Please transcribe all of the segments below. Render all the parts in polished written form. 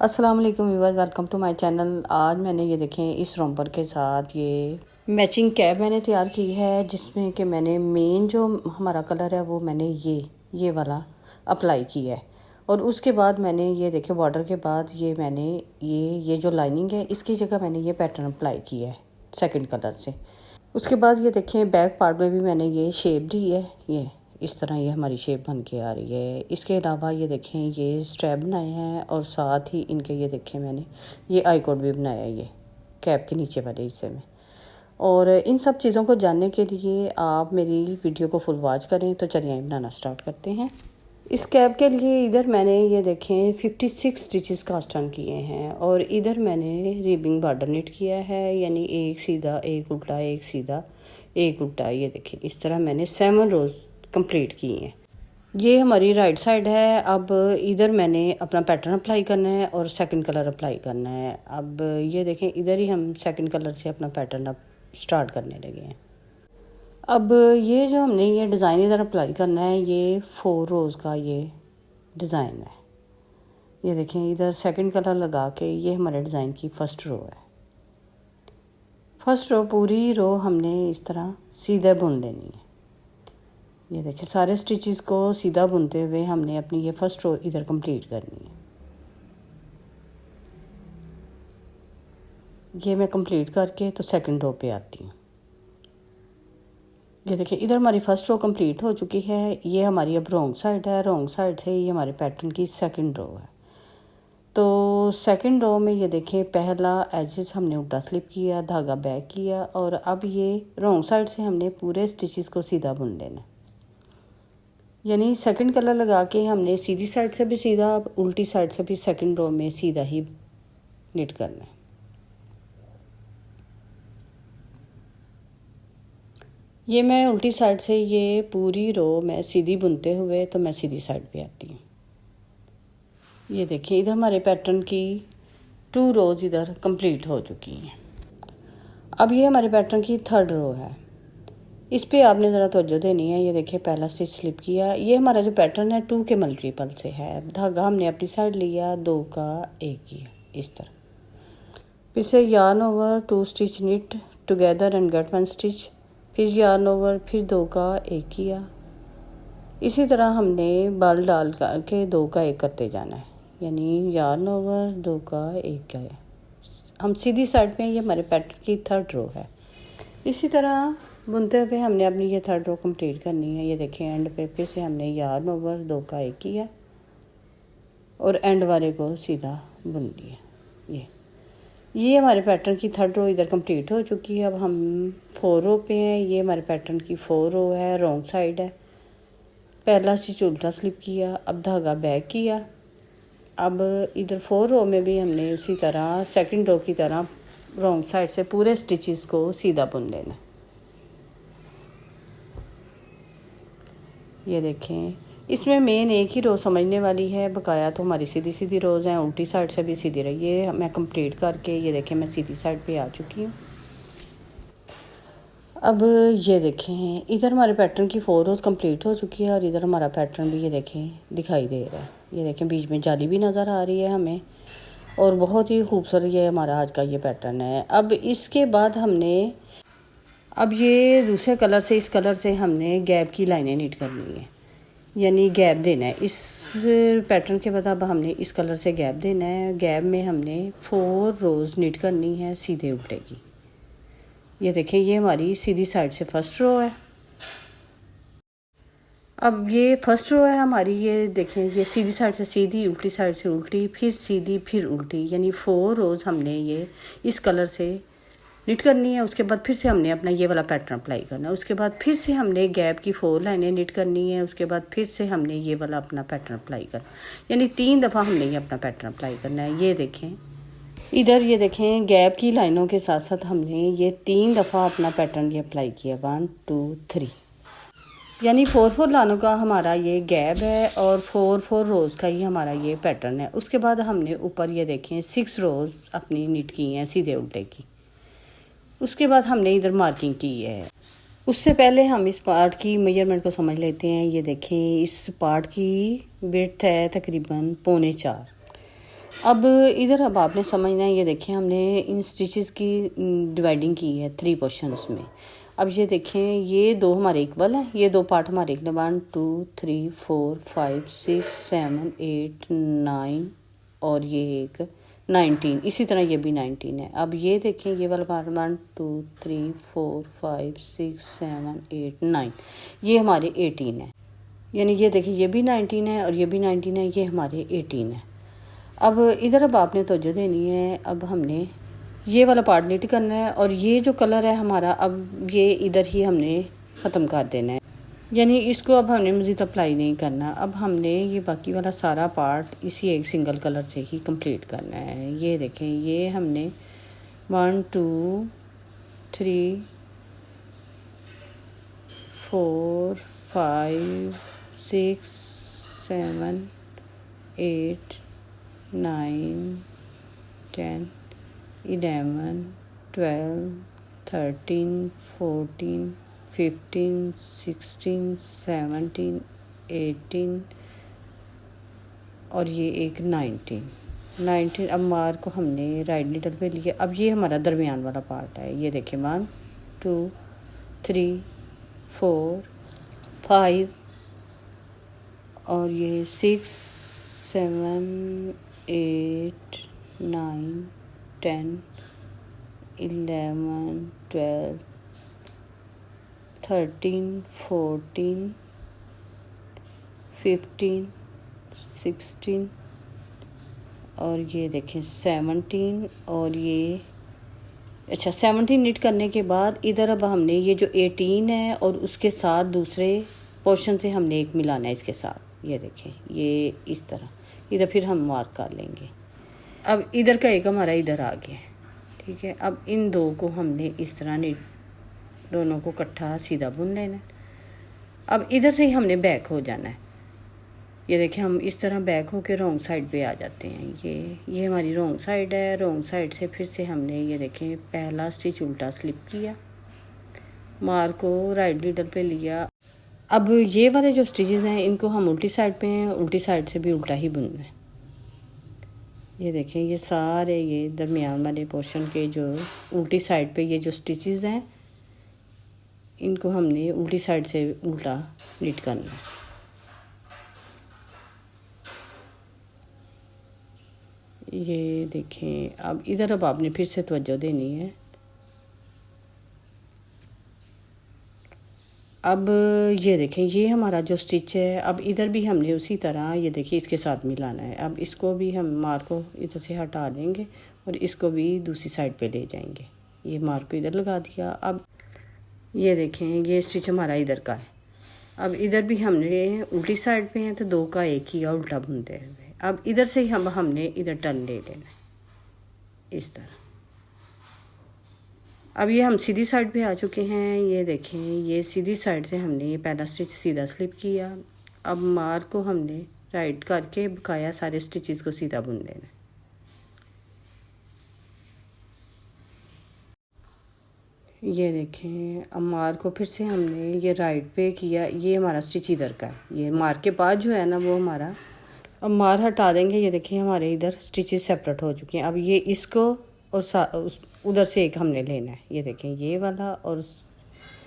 अस्सलाम वालेकुम viewers, welcome to my channel. आज मैंने ये देखें इस रोम्पर के साथ ये मैचिंग कैप मैंने तैयार की है, जिसमें कि मैंने मेन जो हमारा कलर है वो मैंने ये वाला अप्लाई किया है। और उसके बाद मैंने ये देखे बॉर्डर के बाद ये मैंने ये जो लाइनिंग है इसकी जगह मैंने ये पैटर्न अप्लाई किया है सेकंड कलर से। उसके बाद ये देखें बैक पार्ट में भी मैंने ये शेप दी है, ये इस तरह ये हमारी शेप बन के आ रही है। इसके अलावा ये देखें ये स्ट्रैप बनाए हैं और साथ ही इनके ये देखें मैंने ये आई कोड भी बनाया है ये कैप के नीचे वाले हिस्से में। और इन सब चीज़ों को जानने के लिए आप मेरी वीडियो को फुल वॉच करें। तो चलिए बनाना स्टार्ट करते हैं। इस कैप के लिए इधर मैंने ये देखें 56 स्टिचेस कास्ट ऑन किए हैं और इधर मैंने रिबिंग बॉर्डर निट किया है, यानी एक सीधा एक उल्टा एक सीधा एक उल्टा। ये देखें इस तरह मैंने 7 रोज़ कंप्लीट किए हैं। ये हमारी राइट साइड है। अब इधर मैंने अपना पैटर्न अप्लाई करना है और सेकंड कलर अप्लाई करना है। अब ये देखें इधर ही हम सेकंड कलर से अपना पैटर्न अब स्टार्ट करने लगे हैं। अब ये जो हमने ये डिज़ाइन इधर अप्लाई करना है, ये 4 रोज़ का ये डिज़ाइन है। ये देखें इधर सेकंड कलर लगा के ये हमारे डिज़ाइन की फ़र्स्ट रो है। फर्स्ट रो पूरी रो हमने इस तरह सीधा बुन लेनी है। ये देखिए सारे स्टिचेस को सीधा बुनते हुए हमने अपनी ये फर्स्ट रो इधर कंप्लीट करनी है। ये मैं कंप्लीट करके तो सेकंड रो पे आती हूँ। ये देखिए इधर हमारी फर्स्ट रो कंप्लीट हो चुकी है। ये हमारी अब रॉन्ग साइड है। रॉन्ग साइड से ये हमारे पैटर्न की सेकंड रो है। तो सेकंड रो में ये देखें पहला एजेस हमने उल्टा स्लिप किया, धागा बैक किया और अब ये रॉन्ग साइड से हमने पूरे स्टिचेस को सीधा बुन लेना। यानी सेकंड कलर लगा के हमने सीधी साइड से भी सीधा, उल्टी साइड से भी सेकंड रो में सीधा ही निट करना है। ये मैं उल्टी साइड से ये पूरी रो मैं सीधी बुनते हुए तो मैं सीधी साइड पे आती हूँ। ये देखिए इधर हमारे पैटर्न की 2 रोज़ इधर कंप्लीट हो चुकी हैं। अब ये हमारे पैटर्न की 3rd रो है। इस पे आपने ज़रा तवज्जो देनी है। ये देखिए पहला स्टिच स्लिप किया। ये हमारा जो पैटर्न है 2 के मल्टीपल से है। धागा हमने अपनी साइड लिया, 2 का 1 किया इस तरह। फिर से yarn over 2 stitch knit together and get 1 stitch, फिर yarn ओवर, फिर 2 का 1 किया। इसी तरह हमने बल डाल के 2 का 1 करते जाना है, यानी yarn ओवर 2 का 1 किया। हम सीधी साइड में, ये हमारे पैटर्न की 3rd रो है। इसी तरह बुनते हुए हमने अपनी ये 3rd रो कंप्लीट करनी है। ये देखें एंड पे फिर से हमने yarn ओवर 2 का 1 किया और एंड वाले को सीधा बुन लिया। ये हमारे पैटर्न की 3rd रो इधर कंप्लीट हो चुकी है। अब हम 4 रो पे हैं। ये हमारे पैटर्न की 4 रो है, रॉन्ग साइड है। पहला स्टिच उल्टा स्लिप किया, अब धागा बैक किया। अब इधर 4 रो में भी हमने उसी तरह सेकंड रो की तरह रॉन्ग साइड से पूरे स्टिचेस को सीधा बुन लेना। ये देखें इसमें मेन एक ही रो समझने वाली है, बकाया तो हमारी सीधी सीधी रोज़ हैं, उल्टी साइड से भी सीधी रही। ये मैं कंप्लीट करके ये देखें मैं सीधी साइड पे आ चुकी हूँ। अब ये देखें इधर हमारे पैटर्न की 4 रोज़ कंप्लीट हो चुकी है और इधर हमारा पैटर्न भी ये देखें दिखाई दे रहा है। ये देखें बीच में जाली भी नज़र आ रही है हमें और बहुत ही खूबसूरत ये हमारा आज का ये पैटर्न है। अब इसके बाद हमने अब ये दूसरे कलर से इस कलर से हमने गैप की लाइनें नीट करनी है, यानी गैप देना है। इस पैटर्न के बाद अब हमने इस कलर से गैप देना है। गैप में हमने 4 रोज़ नीट करनी है सीधे उल्टे की। ये देखें ये हमारी सीधी साइड से फर्स्ट रो है। अब ये फर्स्ट रो है हमारी। ये देखें ये सीधी साइड से सीधी, उल्टी साइड से उल्टी, फिर सीधी, फिर उल्टी, यानी 4 रोज़ हमने ये इस कलर से निट करनी है। उसके बाद फिर से हमने अपना ये वाला पैटर्न अप्लाई करना है। उसके बाद फिर से हमने गैप की 4 लाइनें निट करनी है। उसके बाद फिर से हमने ये वाला अपना पैटर्न अप्लाई करना, यानी 3 दफ़ा हमने ये अपना पैटर्न अप्लाई करना है। ये देखें इधर ये देखें गैप की लाइनों के साथ साथ हमने ये 3 दफ़ा अपना पैटर्न ये अप्लाई किया, 1 2 3, यानी 4 लाइनों का हमारा ये गैप है और 4 रोज़ का ही हमारा ये पैटर्न है। उसके बाद हमने ऊपर ये देखें 6 रोज़ अपनी निट की हैं सीधे उल्टे की। उसके बाद हमने इधर मार्किंग की है। उससे पहले हम इस पार्ट की मेजरमेंट को समझ लेते हैं। ये देखें इस पार्ट की विड्थ है तकरीबन 3.25। अब इधर अब आपने समझना है, ये देखिए हमने इन स्टिचेस की डिवाइडिंग की है 3 पोर्शंस में। अब ये देखें, ये 2 हमारे इक्वल हैं, ये 2 पार्ट हमारे इक्वल, 1 2 3 4 5 6 7 8 9 और ये एक 19, इसी तरह ये भी 19 है। अब ये देखें, ये वाला पार्ट 1 2 3 4 5 6 7 8 9, ये हमारे 18 है। यानी ये देखिए, ये भी 19 है और ये भी 19 है, ये हमारे 18 है। अब इधर अब आपने तवज्जो देनी है। अब हमने ये वाला पार्ट नीट करना है और ये जो कलर है हमारा, अब ये इधर ही हमने ख़त्म कर देना है, यानी इसको अब हमने मज़ीद अप्लाई नहीं करना। अब हमने ये बाकी वाला सारा पार्ट इसी एक सिंगल कलर से ही कंप्लीट करना है। ये देखें, ये हमने 1 2 3 4 5 6 7 8 9 10 11 12 13 14 15 16 17 18 और ये एक 19। अब मार को हमने राइट नीडल पे लिया। अब ये हमारा दरमियान वाला पार्ट है। ये देखिए 1 2 3 4 5 और ये 6 7 8 9 10 11 12 13 14 15 16 और ये देखें 17 और ये 17 नीट करने के बाद इधर अब हमने ये जो 18 है और उसके साथ दूसरे पोर्शन से हमने एक मिलाना है इसके साथ। ये देखें, ये इस तरह इधर फिर हम मार्क कर लेंगे। अब इधर का एक हमारा इधर आ गया, ठीक है। अब इन दो को हमने इस तरह नीट, दोनों को इकट्ठा सीधा बुन लेना है। अब इधर से ही हमने बैक हो जाना है। ये देखिए, हम इस तरह बैक होके रॉन्ग साइड पे आ जाते हैं। ये हमारी रॉन्ग साइड है। रॉन्ग साइड से फिर से हमने ये देखें पहला स्टिच उल्टा स्लिप किया, मार को राइट नीडल पे लिया। अब ये वाले जो स्टिचेस हैं इनको हम उल्टी साइड पे हैं, उल्टी साइड से भी उल्टा ही बुनना है। ये देखें, ये सारे ये दरमियान वाले पोर्शन के जो उल्टी साइड पे ये जो स्टिचेस हैं इनको हमने उल्टी साइड से उल्टा नीट करना है। ये देखें, अब इधर अब आपने फिर से तवज्जो देनी है। अब ये देखें, ये हमारा जो स्टिच है, अब इधर भी हमने उसी तरह ये देखिए इसके साथ मिलाना है। अब इसको भी हम मार को इधर से हटा देंगे और इसको भी दूसरी साइड पे ले जाएंगे। ये मार को इधर लगा दिया। अब ये देखें, ये स्टिच हमारा इधर का है। अब इधर भी हमने उल्टी साइड पे हैं तो दो का एक ही उल्टा बुनते हुए। अब इधर से ही हमने इधर टर्न ले लेना है इस तरह। अब ये हम सीधी साइड पे आ चुके हैं। ये देखें, ये सीधी साइड से हमने ये पहला स्टिच सीधा स्लिप किया। अब मार को हमने राइट करके बकाया सारे स्टिचेस को सीधा बुन लेना है। ये देखें, अब मार को फिर से हमने ये राइट पे किया। ये हमारा स्टिच इधर का है। ये मार के बाद जो है ना वो हमारा, अब मार हटा देंगे। ये देखिए हमारे इधर स्टिचेस सेपरेट हो चुके हैं। अब ये इसको और उधर से एक हमने लेना है। ये देखें, ये वाला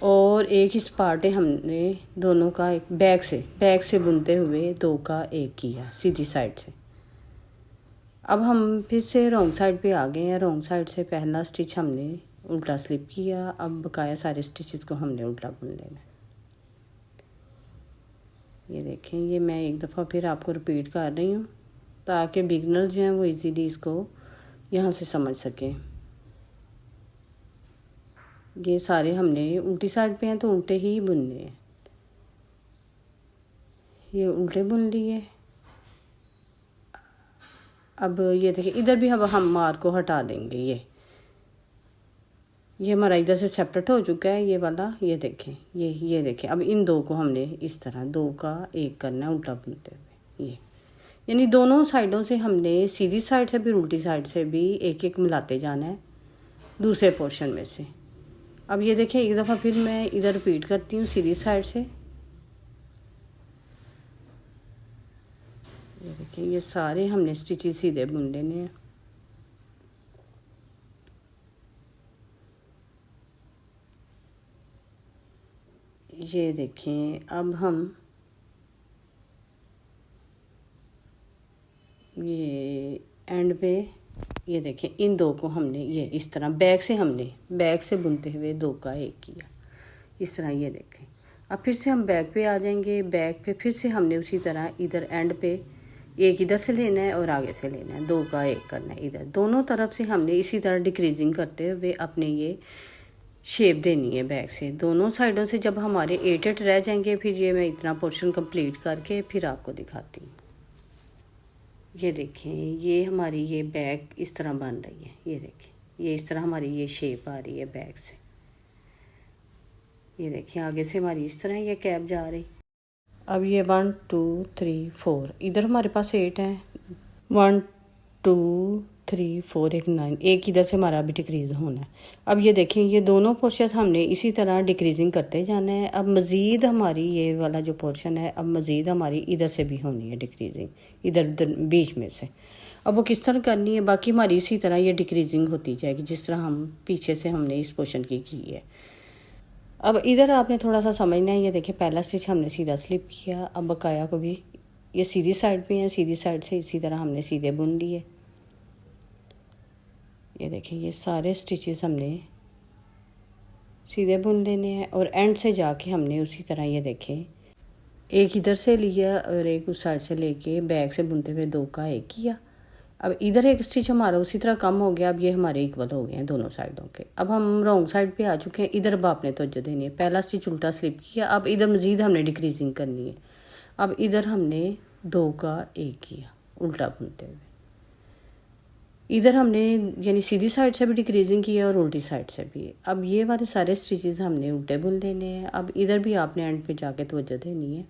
और एक इस पार्ट हमने दोनों का एक बैक से बुनते हुए दो का एक किया सीधी साइड से। अब हम फिर से रॉन्ग साइड पे आ गए हैं। रॉन्ग साइड से पहला स्टिच हमने उल्टा स्लिप किया। अब बकाया सारे स्टिचेस को हमने उल्टा बुन लेना है। ये देखें, ये मैं एक दफ़ा फिर आपको रिपीट कर रही हूँ ताकि बिगनर्स जो हैं वो इजीली इसको यहाँ से समझ सकें। ये सारे हमने उल्टी साइड पे हैं तो उल्टे ही बुनने हैं। ये उल्टे बुन लिए। अब ये देखिए, इधर भी हम मार को हटा देंगे। ये हमारा इधर से सेपरेट हो चुका है ये वाला। ये देखें, ये देखें। अब इन दो को हमने इस तरह दो का एक करना है उल्टा बुनते हुए। ये यानी दोनों साइडों से हमने सीधी साइड से भी उल्टी साइड से भी एक एक मिलाते जाना है दूसरे पोर्शन में से। अब ये देखें, एक दफ़ा फिर मैं इधर रिपीट करती हूँ सीधी साइड से। ये देखिए ये सारे हमने स्टिचेस सीधे बुन लेने हैं। ये देखें अब हम ये एंड पे ये देखें इन दो को हमने ये इस तरह बैक से बुनते हुए दो का एक किया इस तरह। ये देखें अब फिर से हम बैक पे आ जाएंगे। बैक पे फिर से हमने उसी तरह इधर एंड पे एक इधर से लेना है और आगे से लेना है, दो का एक करना है। इधर दोनों तरफ से हमने इसी तरह डिक्रीजिंग करते हुए अपने ये शेप देनी है बैक से। दोनों साइडों से जब हमारे 8 रह जाएंगे फिर ये मैं इतना पोर्शन कंप्लीट करके फिर आपको दिखाती हूँ। ये देखें ये हमारी ये बैक इस तरह बन रही है। ये देखें ये इस तरह हमारी ये शेप आ रही है बैक से। ये देखिए आगे से हमारी इस तरह ये कैप जा रही। अब ये 1 2 3 4 इधर हमारे पास 8 है। 1 2 3 4 एक 9 एक इधर से हमारा अभी डिक्रीज होना है। अब ये देखें ये दोनों पोर्शन हमने इसी तरह डिक्रीजिंग करते जाना है। अब मज़ीद हमारी ये वाला जो पोर्शन है अब मज़ीद हमारी इधर से भी होनी है डिक्रीजिंग, इधर बीच में से। अब वो किस तरह करनी है, बाकी हमारी इसी तरह ये डिक्रीजिंग होती जाएगी जिस तरह हम पीछे से हमने इस पोर्शन की है। अब इधर आपने थोड़ा सा समझना है। ये देखिए पहला स्टिच हमने सीधा स्लिप किया। अब बकाया को भी ये सीधी साइड पे है, सीधी साइड से इसी तरह हमने सीधे बुन लिए। ये देखिए ये सारे स्टिचेस हमने सीधे बुन लेने हैं और एंड से जाके हमने उसी तरह ये देखें एक इधर से लिया और एक उस साइड से लेके बैक से बुनते हुए दो का एक किया। अब इधर एक स्टिच हमारा उसी तरह कम हो गया। अब ये हमारे इक्वल हो गए हैं दोनों साइडों के। अब हम रॉन्ग साइड पे आ चुके हैं। इधर अब आपने तवज्जो देनी है। पहला स्टिच उल्टा स्लिप किया। अब इधर मज़ीद हमने डिक्रीजिंग करनी है। अब इधर हमने दो का एक किया उल्टा बुनते हुए। इधर हमने यानी सीधी साइड से भी डिक्रीजिंग की है और उल्टी साइड से भी। अब ये वाले सारे स्टिचेस हमने उल्टे बुन लेने हैं। अब इधर भी आपने एंड पे जाके तवज्जो देनी है।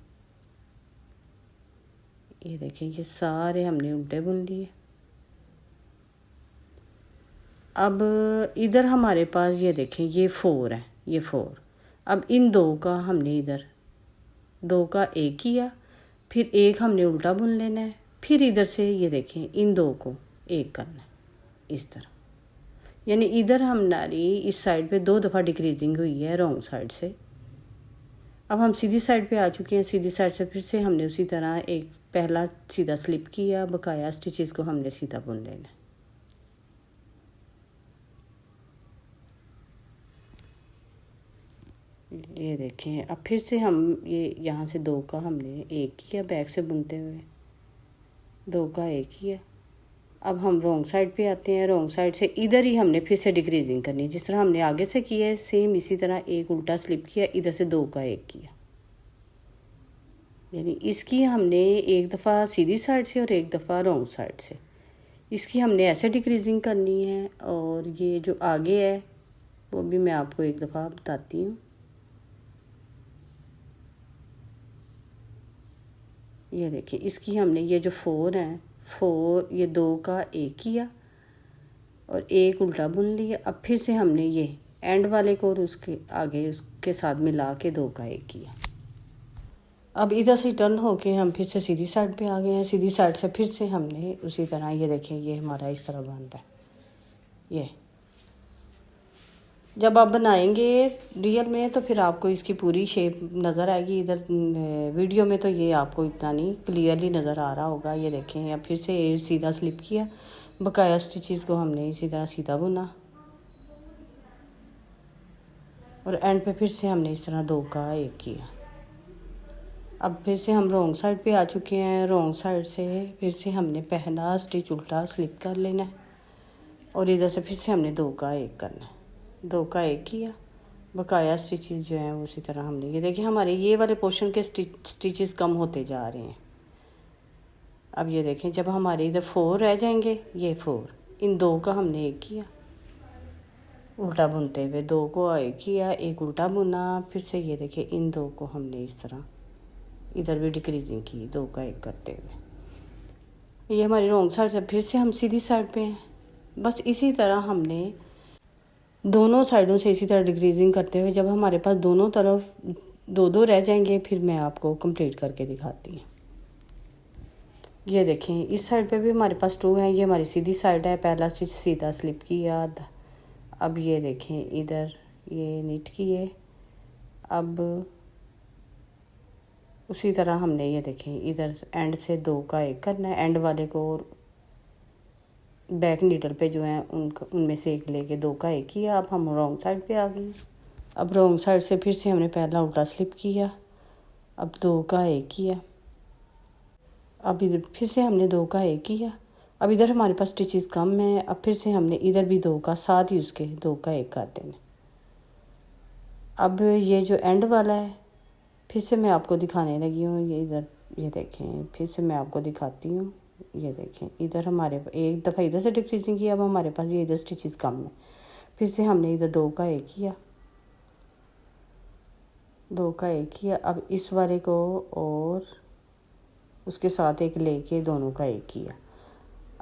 ये देखें ये सारे हमने उल्टे बुन लिए। अब इधर हमारे पास ये देखें ये 4 है, ये 4। अब इन दो का हमने इधर दो का एक किया, फिर एक हमने उल्टा बुन लेना है, फिर इधर से ये देखें इन दो को एक करना है इस तरह। यानी इधर हमारी इस साइड पे 2 दफ़ा डिक्रीजिंग हुई है रॉन्ग साइड से। अब हम सीधी साइड पे आ चुके हैं। सीधी साइड से फिर से हमने उसी तरह एक पहला सीधा स्लिप किया, बकाया स्टिचेस को हमने सीधा बुन लेना है। ये देखें अब फिर से हम ये यहाँ से दो का हमने एक किया बैक से बुनते हुए, दो का एक किया। अब हम रॉन्ग साइड पे आते हैं। रॉन्ग साइड से इधर ही हमने फिर से डिक्रीजिंग करनी है जिस तरह हमने आगे से किया है। सेम इसी तरह एक उल्टा स्लिप किया, इधर से दो का एक किया। यानी इसकी हमने एक दफ़ा सीधी साइड से और एक दफ़ा रॉन्ग साइड से इसकी हमने ऐसे डिक्रीजिंग करनी है। और ये जो आगे है वो भी मैं आपको एक दफ़ा बताती हूँ। ये देखिए इसकी हमने ये जो 4 है 4 ये दो का एक किया और एक उल्टा बुन लिया। अब फिर से हमने ये एंड वाले को और उसके आगे उसके साथ मिला के दो का एक किया। अब इधर से टर्न होके हम फिर से सीधी साइड पे आ गए हैं। सीधी साइड से फिर से हमने उसी तरह ये देखें ये हमारा इस तरह बन रहा है। ये जब आप बनाएंगे रियल में तो फिर आपको इसकी पूरी शेप नज़र आएगी। इधर वीडियो में तो ये आपको इतना नहीं क्लियरली नज़र आ रहा होगा। ये देखें अब फिर से सीधा स्लिप किया, बकाया स्टिचेस को हमने इसी तरह सीधा बुना और एंड पे फिर से हमने इस तरह दो का एक किया। अब फिर से हम रॉन्ग साइड पे आ चुके हैं। रॉन्ग साइड से फिर से हमने पहला स्टिच उल्टा स्लिप कर लेना है और इधर से फिर से हमने दो का एक करना है, दो का एक किया। बकाया स्टिचेस जो हैं उसी तरह हमने ये देखिए हमारे ये वाले पोर्शन के स्टिचेस कम होते जा रहे हैं। अब ये देखें जब हमारे इधर 4 रह जाएंगे, ये 4 इन दो का हमने एक किया उल्टा बुनते हुए, दो को एक किया, एक उल्टा बुना, फिर से ये देखिए इन दो को हमने इस तरह इधर भी डिक्रीजिंग की दो का एक करते हुए। ये हमारी रॉन्ग साइड से फिर से हम सीधी साइड पे हैं। बस इसी तरह हमने दोनों साइडों से इसी तरह डिक्रीजिंग करते हुए जब हमारे पास दोनों तरफ दो दो रह जाएंगे फिर मैं आपको कंप्लीट करके दिखाती हूँ। ये देखें इस साइड पे भी हमारे पास 2 हैं। ये हमारी सीधी साइड है, पहला स्टिच सीधा स्लिप किया। अब ये देखें इधर ये नीट किए। अब उसी तरह हमने ये देखें इधर एंड से 2 का 1 करना है। एंड वाले को बैक नीडल पे जो है उनमें से 1 लेके 2 का 1 किया। अब हम रॉन्ग साइड पे आ गए। अब रॉन्ग साइड से फिर से हमने पहला उल्टा स्लिप किया। अब 2 का 1 किया। अब इधर फिर से हमने 2 का 1 किया। अब इधर हमारे पास स्टिचेस कम है। अब फिर से हमने इधर भी 2 का, साथ ही उसके 2 का 1 कर देना। अब ये जो एंड वाला है फिर से मैं आपको दिखाने लगी हूँ। ये इधर ये देखें, फिर से मैं आपको दिखाती हूँ। ये देखें इधर हमारे एक दफ़ा इधर से डिक्रीजिंग किया। अब हमारे पास ये इधर स्टिचेस कम है। फिर से हमने इधर 2 का 1 किया, 2 का 1 किया। अब इस वाले को और उसके साथ 1 लेके दोनों का 1 किया।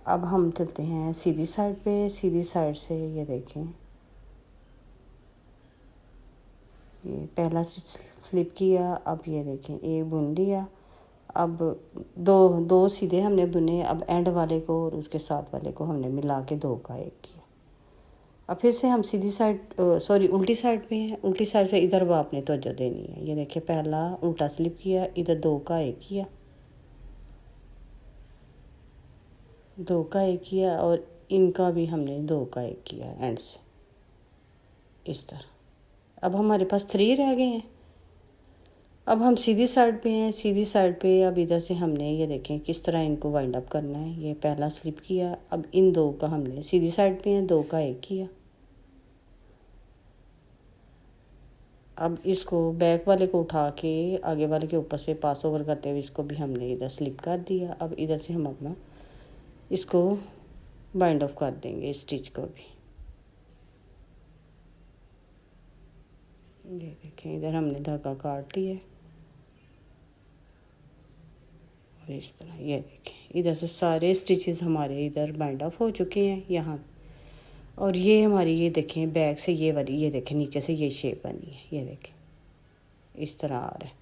अब हम चलते हैं सीधी साइड पे। सीधी साइड से ये देखें ये पहला स्लिप किया। अब ये देखें 1 बुन लिया। अब दो सीधे हमने बुने। अब एंड वाले को और उसके साथ वाले को हमने मिला के 2 का 1 किया। अब फिर से हम सीधी साइड उल्टी साइड पे हैं। उल्टी साइड से इधर वो आपने तवज्जो देनी है। ये देखिए पहला उल्टा स्लिप किया, इधर 2 का 1 किया, 2 का 1 किया और इनका भी हमने 2 का 1 किया एंड से इस तरह। अब हमारे पास 3 रह गए हैं। अब हम सीधी साइड पे हैं। सीधी साइड पे अब इधर से हमने ये देखें किस तरह इनको वाइंड अप करना है। ये पहला स्लिप किया। अब इन 2 का हमने सीधी साइड पे हैं, 2 का 1 किया। अब इसको बैक वाले को उठा के आगे वाले के ऊपर से पास ओवर करते हुए इसको भी हमने इधर स्लिप कर दिया। अब इधर से हम अपना इसको बाइंड ऑफ कर देंगे इस स्टिच को भी। ये देखें इधर हमने धागा काट लिया और इस तरह ये देखें इधर से सारे स्टिचेस हमारे इधर बाइंड ऑफ हो चुके हैं यहाँ। और ये हमारी ये देखें बैक से ये वाली ये देखें नीचे से ये शेप बनी है। ये देखें इस तरह आ रहा है।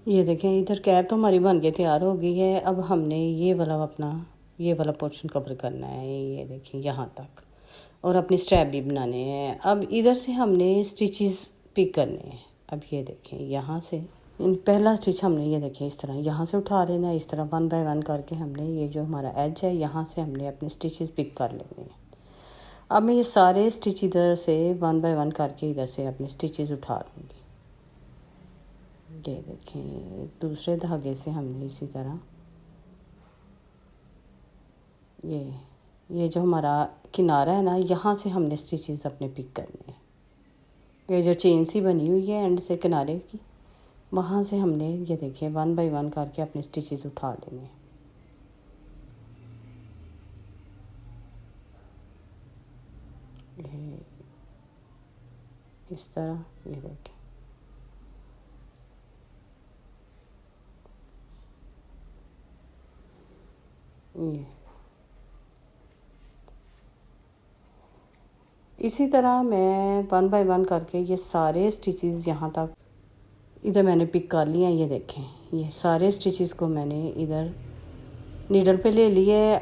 ये देखें इधर कैप तो हमारी बन के तैयार हो गई है। अब हमने ये वाला पोर्शन कवर करना है। ये देखें यहाँ तक और अपनी स्ट्रैप भी बनाने हैं। अब इधर से हमने स्टिचेस पिक करने हैं। अब ये देखें यहाँ से पहला स्टिच हमने ये देखें इस तरह यहाँ से उठा लेना है। इस तरह 1 बाय 1 करके हमने ये जो हमारा एज है यहाँ से हमने अपने स्टिचेस पिक कर लेने हैं। अब मैं ये सारे स्टिच इधर से 1 बाय 1 करके इधर से अपने स्टिचेस उठा लूँगी। ये देखें दूसरे धागे से हमने इसी तरह ये जो हमारा किनारा है ना यहाँ से हमने स्टिचेस अपने पिक करने हैं। ये जो चेन सी बनी हुई है एंड से किनारे की वहाँ से हमने ये देखिए 1 बाय 1 करके अपने स्टिचेस उठा लेने हैं। इस तरह ये देखें ये इसी तरह मैं 1 बाय 1 करके ये सारे स्टिचेस यहाँ तक इधर मैंने पिक कर लिए हैं। ये देखें ये सारे स्टिचेस को मैंने इधर नीडल पे ले लिए।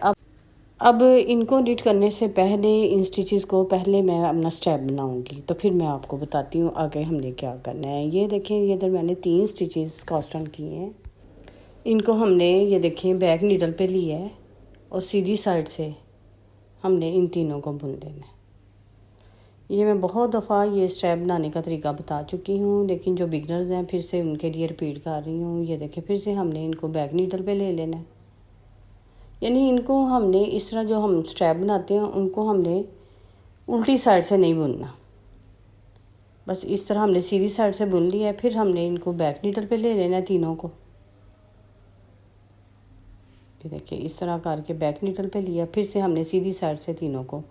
अब इनको नीट करने से पहले इन स्टिचेस को पहले मैं अपना स्टेप बनाऊंगी तो फिर मैं आपको बताती हूँ आगे हमने क्या करना है। ये देखें ये इधर मैंने 3 स्टिचेस कास्ट ऑन किए हैं। इनको हमने ये देखें बैक नीडल पे लिया है और सीधी साइड से हमने इन तीनों को बुन लेना है। ये मैं बहुत दफ़ा ये स्टेप बनाने का तरीका बता चुकी हूँ, लेकिन जो बिगनर्स हैं फिर से उनके लिए रिपीट कर रही हूँ। ये देखें फिर से हमने इनको बैक नीडल पे ले लेना है। यानी इनको हमने इस तरह जो हम स्ट्रैप बनाते हैं उनको हमने उल्टी साइड से नहीं बुनना, बस इस तरह हमने सीधी साइड से बुन लिया है। फिर हमने इनको बैक नीडल पे ले लेना है तीनों को। ये देखिए इस तरह करके बैक नीडल पे लिया, फिर से हमने सीधी साइड से तीनों को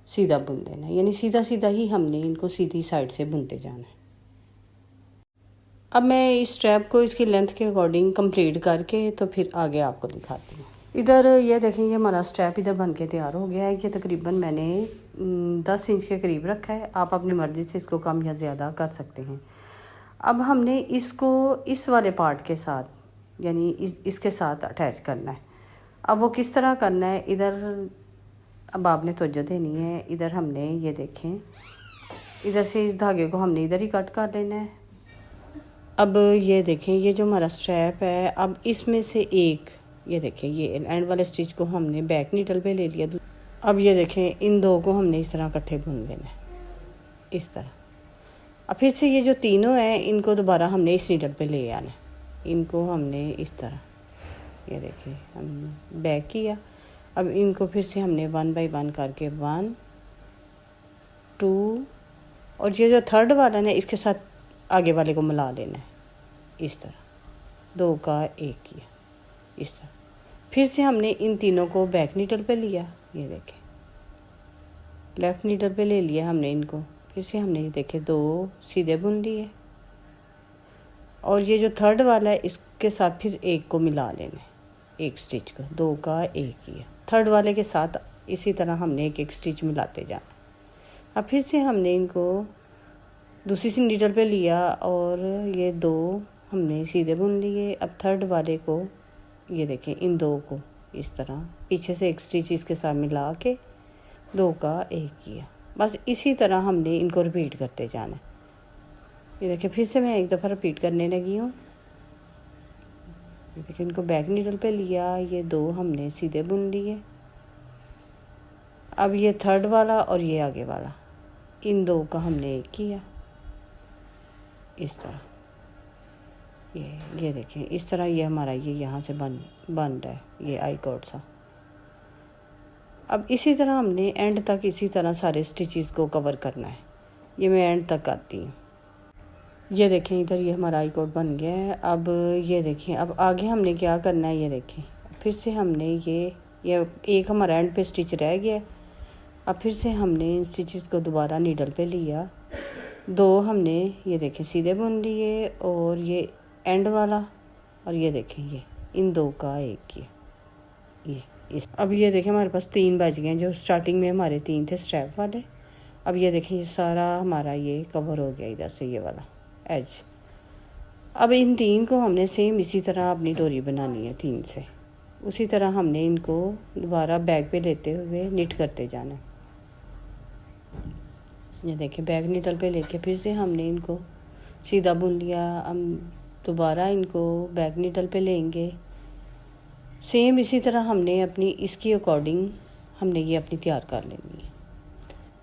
सीधा बुन देना है। यानी सीधा सीधा ही हमने इनको सीधी साइड से बुनते जाना है। अब मैं इस स्ट्रैप को इसकी लेंथ के अकॉर्डिंग कंप्लीट करके तो फिर आगे आपको दिखाती हूँ। इधर ये देखें ये हमारा स्ट्रैप इधर बन के तैयार हो गया है। ये तकरीबन मैंने 10 इंच के करीब रखा है। आप अपनी मर्ज़ी से इसको कम या ज़्यादा कर सकते हैं। अब हमने इसको इस वाले पार्ट के साथ यानी इसके साथ अटैच करना है। अब वो किस तरह करना है, इधर अब आपने तवज्जो देनी है। इधर हमने ये देखें, इधर से इस धागे को हमने इधर ही कट कर लेना है। अब ये देखें, ये जो हमारा स्ट्रैप है, अब इसमें से एक, ये देखें, ये एंड वाले स्टिच को हमने बैक नीडल पे ले लिया। अब ये देखें, इन दो को हमने इस तरह इकट्ठे बुन लेना है, इस तरह। अब फिर से ये जो तीनों हैं, इनको दोबारा हमने इस नीडल पे ले आना है। इनको हमने इस तरह, ये देखिए, हम बैक किया। अब इनको फिर से हमने 1 बाय 1 करके 1 2, और ये जो थर्ड वाला है इसके साथ आगे वाले को मिला लेना है, इस तरह 2 का 1 किया, इस तरह। फिर से हमने इन तीनों को बैक नीडल पे लिया, ये देखें, लेफ़्ट नीडल पे ले लिया हमने इनको। फिर से हमने ये देखे 2 सीधे बुन लिए, और ये जो थर्ड वाला है इसके साथ फिर एक को मिला लेना है, एक स्टिच को, 2 का 1 किया। थर्ड वाले के साथ इसी तरह हमने एक एक स्टिच मिलाते जाना। अब फिर से हमने इनको दूसरी सी नीडल पे लिया, और ये 2 हमने सीधे बुन लिए। अब थर्ड वाले को, ये देखें, इन 2 को इस तरह पीछे से एक स्टिच इसके साथ मिला के 2 का 1 किया। बस इसी तरह हमने इनको रिपीट करते जाना। ये देखिए, फिर से मैं एक दफ़ा रिपीट करने लगी हूँ। ये देखिए, इनको बैक नीडल पे लिया, ये 2 हमने सीधे बुन लिए। अब ये थर्ड वाला और ये आगे वाला, इन 2 का हमने 1 किया, इस तरह। ये देखें, इस तरह ये हमारा ये यहाँ से बन रहा है, ये आई कॉर्ड सा। अब इसी तरह हमने एंड तक इसी तरह सारे स्टिचेस को कवर करना है। ये मैं एंड तक आती हूँ। ये देखें, इधर ये हमारा आई कॉर्ड बन गया है। अब ये देखें, अब आगे हमने क्या करना है, ये देखें, फिर से हमने ये एक हमारा एंड पे स्टिच रह गया। अब फिर से हमने इन स्टिचेस को दोबारा नीडल पे लिया, 2 हमने, ये देखें, सीधे बुन लिए, और ये एंड वाला, और ये देखें, ये इन 2 का 1 किया, ये इस। अब ये देखें, हमारे पास 3 बच गए हैं। जो स्टार्टिंग में हमारे 3 थे स्ट्रैप वाले। अब ये देखें, ये सारा हमारा ये कवर हो गया इधर से, ये वाला एज। अब इन 3 को हमने सेम इसी तरह अपनी डोरी बनानी है 3 से। उसी तरह हमने इनको दोबारा बैक पे लेते हुए निट करते जाना है। ये देखिए, बैक नीडल पे लेके फिर से हमने इनको सीधा बुन लिया। हम दोबारा इनको बैक नीडल पे लेंगे। सेम इसी तरह हमने अपनी इसकी अकॉर्डिंग हमने ये अपनी तैयार कर लेनी है।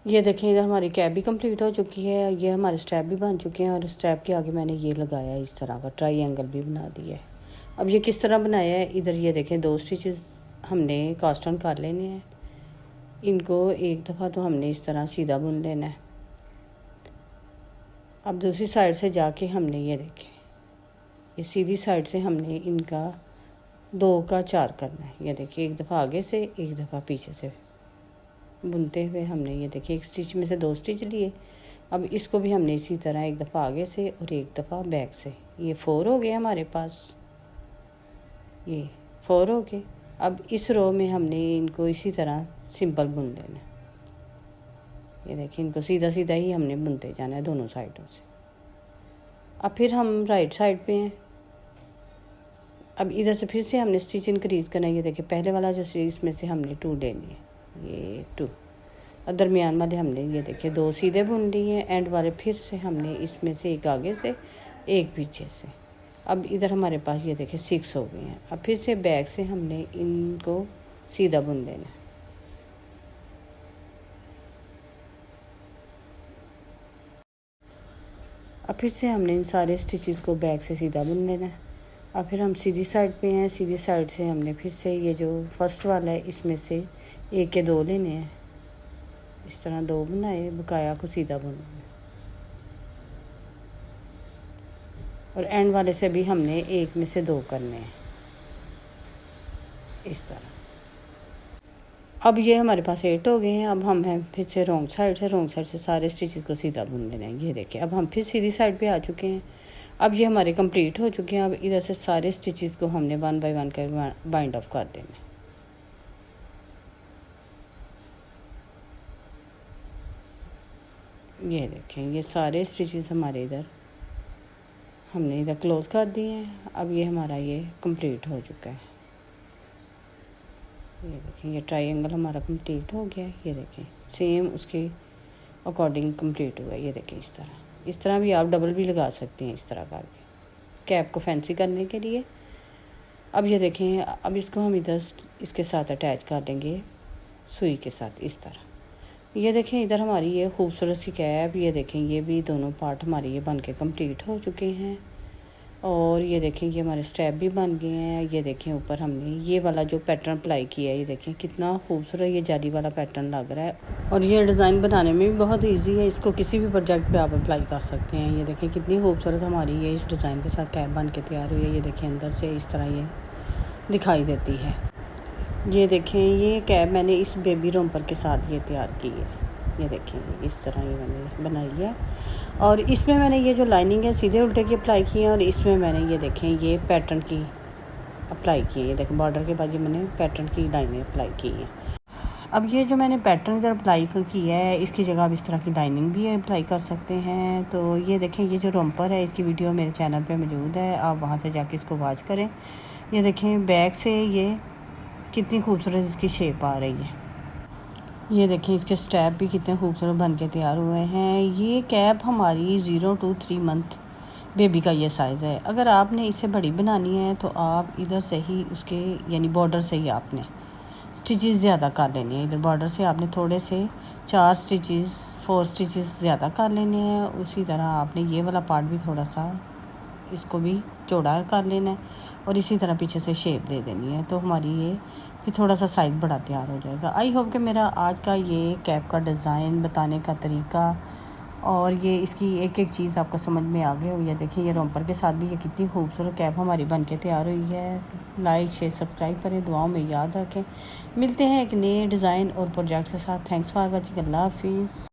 ये देखें, इधर हमारी कैप भी कंप्लीट हो चुकी है। ये हमारे स्ट्रैप भी बन चुके हैं, और स्ट्रैप के आगे मैंने ये लगाया, इस तरह का ट्रायंगल भी बना दिया है। अब ये किस तरह बनाया है, इधर ये देखें, 2 स्टिचेस हमने कास्ट ऑन कर लेने हैं। इनको एक दफ़ा तो हमने इस तरह सीधा बुन लेना है। अब दूसरी साइड से जाके हमने, ये देखें, ये सीधी साइड से हमने इनका 2 का 4 करना है। ये देखिए, एक दफ़ा आगे से, एक दफ़ा पीछे से बुनते हुए हमने, ये देखिए, एक स्टिच में से 2 स्टिच लिए। अब इसको भी हमने इसी तरह एक दफ़ा आगे से और एक दफ़ा बैक से। ये 4 हो गए हमारे पास, ये 4 हो गए। अब इस रो में हमने इनको इसी तरह सिंपल बुन लेना। ये देखिए, इनको सीधा सीधा ही हमने बुनते जाना है दोनों साइडों से। अब फिर हम राइट साइड पे हैं। अब इधर से फिर से हमने स्टिच इंक्रीज़ करना है। ये देखिए, पहले वाला जो स्टिच, इसमें से हमने 2 लेनी है, ये 2, और दरमियान वाले हमने, ये देखिए, 2 सीधे बुन लिए हैं। एंड वाले फिर से हमने इसमें से एक आगे से, एक पीछे से। अब इधर हमारे पास, ये देखिए, 6 हो गए हैं। अब फिर से बैक से हमने इनको सीधा बुन देना है। अब फिर से हमने इन सारे स्टिचेस को बैक से सीधा बुन लेना है। अब फिर हम सीधी साइड पे हैं। सीधी साइड से हमने फिर से ये जो फर्स्ट वाला है, इसमें से एक के 2 लेने हैं। इस तरह 2 बनाए, बकाया को सीधा बुनना है। और एंड वाले से भी हमने एक में से 2 करने हैं, इस तरह। अब ये हमारे पास 8 हो गए हैं। अब हम हैं फिर से रॉन्ग साइड से सारे स्टिचेस को सीधा बुन लेना है। ये देखिए, अब हम फिर सीधी साइड पे आ चुके हैं। अब ये हमारे कंप्लीट हो चुके हैं। अब इधर से सारे स्टिचेस को हमने 1 बाय 1 कर बाइंड ऑफ कर देना है। ये देखें, ये सारे स्टिचेस हमारे इधर हमने इधर क्लोज़ कर दिए हैं। अब ये हमारा ये कंप्लीट हो चुका है। ये देखें, ये ट्रायंगल हमारा कंप्लीट हो गया है। ये देखें, सेम उसके अकॉर्डिंग कंप्लीट हुआ है। ये देखें, इस तरह भी आप डबल भी लगा सकते हैं, इस तरह करके कैप को फैंसी करने के लिए। अब ये देखें, अब इसको हम इधर इसके साथ अटैच कर देंगे सुई के साथ, इस तरह। ये देखें, इधर हमारी ये खूबसूरत सी कैप, ये देखें, ये भी दोनों पार्ट हमारे ये बन के कम्प्लीट हो चुके हैं। और ये देखें, ये हमारे स्टेप भी बन गए हैं। ये देखें, ऊपर हमने ये वाला जो पैटर्न अप्लाई किया है, ये देखें कितना खूबसूरत ये जाली वाला पैटर्न लग रहा है। और ये डिज़ाइन बनाने में भी बहुत इजी है, इसको किसी भी प्रोजेक्ट पे आप अप्लाई कर सकते हैं। ये देखें कितनी खूबसूरत हमारी ये इस डिज़ाइन के साथ कैप बन के तैयार हुई है। ये देखें, अंदर से इस तरह ये दिखाई देती है। ये देखें, ये कैप मैंने इस बेबी रोम्पर के साथ ये तैयार की है। ये देखें, इस तरह ये मैंने बनाई है। और इसमें मैंने ये जो लाइनिंग है सीधे उल्टे की अप्लाई की है, और इसमें मैंने ये देखें ये पैटर्न की अप्लाई की है। ये देखें, बॉर्डर के बाद ये मैंने पैटर्न की लाइनें अप्लाई की हैं। अब ये जो मैंने पैटर्न इधर अप्लाई की है, इसकी जगह आप इस तरह की लाइनिंग भी अप्लाई कर सकते हैं। तो ये देखें, ये जो रोम्पर है इसकी वीडियो मेरे चैनल पे मौजूद है, आप वहाँ से जाके इसको वॉच करें। ये देखें, बैक से ये कितनी खूबसूरत इसकी शेप आ रही है। ये देखें, इसके स्टेप भी कितने खूबसूरत बन के तैयार हुए हैं। ये कैप हमारी 0 to 3 मंथ बेबी का ये साइज़ है। अगर आपने इसे बड़ी बनानी है तो आप इधर से ही उसके यानी बॉर्डर से ही आपने स्टिचेस ज़्यादा कर लेने हैं। इधर बॉर्डर से आपने थोड़े से 4 स्टिचेस 4 स्टिचेस ज़्यादा कर लेने हैं। उसी तरह आपने ये वाला पार्ट भी थोड़ा सा इसको भी चौड़ा कर लेना है, और इसी तरह पीछे से शेप दे देनी है। तो हमारी ये फिर थोड़ा सा साइज़ बड़ा तैयार हो जाएगा। आई होप कि मेरा आज का ये कैप का डिज़ाइन बताने का तरीका और ये इसकी एक एक चीज़ आपको समझ में आ गई हो। ये देखिए, ये रोम्पर के साथ भी ये कितनी खूबसूरत कैप हमारी बन के तैयार हुई है। लाइक शेयर सब्सक्राइब करें, दुआओं में याद रखें। मिलते हैं एक नए डिज़ाइन और प्रोजेक्ट के साथ। Thanks for watching. अल्लाह हाफिज़।